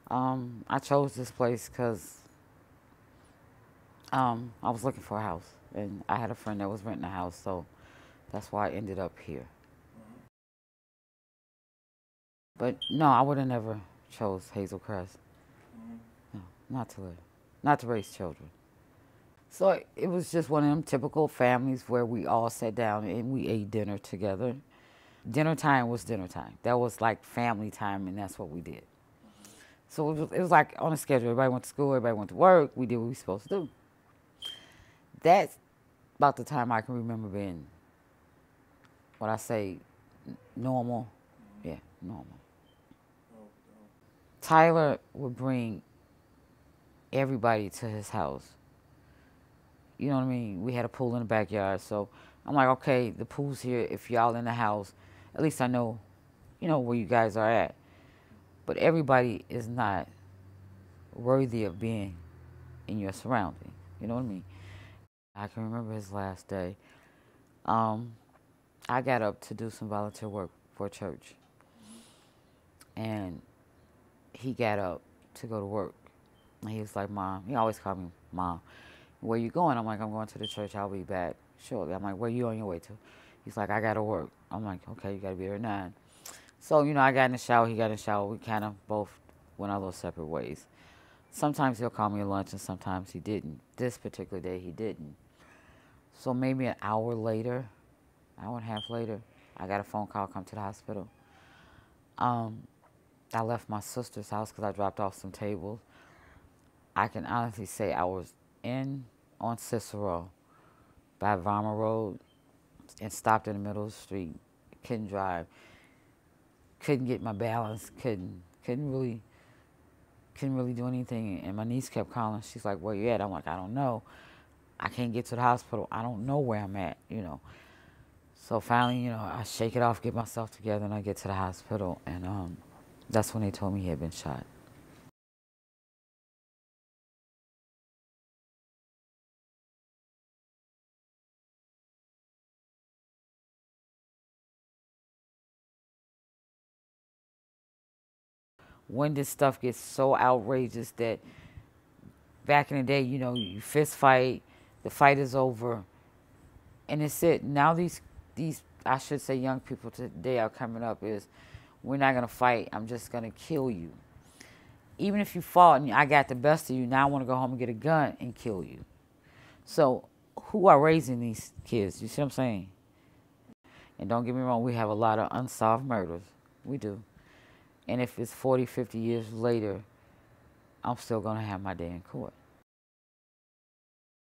I chose this place because I was looking for a house, and I had a friend that was renting a house, so that's why I ended up here. But no, I would have never chose Hazel Crest. No, not to live, not to raise children. So it was just one of them typical families where we all sat down and we ate dinner together. Dinner time was dinner time. That was like family time, and that's what we did. So it was like on a schedule. Everybody went to school, everybody went to work. We did what we were supposed to do. That's about the time I can remember being, what I say, normal. Yeah, normal. Tyler would bring everybody to his house. You know what I mean? We had a pool in the backyard, so I'm like, okay, the pool's here. If y'all in the house, at least I know, where you guys are at. But everybody is not worthy of being in your surrounding. You know what I mean? I can remember his last day. Um, I got up to do some volunteer work for a church, and he got up to go to work. And he was like, Mom, he always called me Mom. Where you going? I'm like, I'm going to the church. I'll be back shortly. I'm like, where you on your way to? He's like, I got to work. I'm like, okay, you got to be there at 9. So, I got in the shower. He got in the shower. We kind of both went our little separate ways. Sometimes he'll call me at lunch, and sometimes he didn't. This particular day, he didn't. So maybe an hour later, hour and a half later, I got a phone call, come to the hospital. I left my sister's house because I dropped off some tables. I can honestly say I was in on Cicero by Varma Road and stopped in the middle of the street. Couldn't drive. Couldn't get my balance. Couldn't really do anything. And my niece kept calling. She's like, where you at? I'm like, I don't know. I can't get to the hospital. I don't know where I'm at. So finally, I shake it off, get myself together, and I get to the hospital. And that's when they told me he had been shot. When did stuff get so outrageous that back in the day, you fist fight, the fight is over, and it's it. Now these I should say young people today are coming up is, we're not gonna fight. I'm just gonna kill you. Even if you fought and I got the best of you, now I want to go home and get a gun and kill you. So who are raising these kids? You see what I'm saying? And don't get me wrong, we have a lot of unsolved murders. We do. And if it's 40, 50 years later, I'm still gonna have my day in court.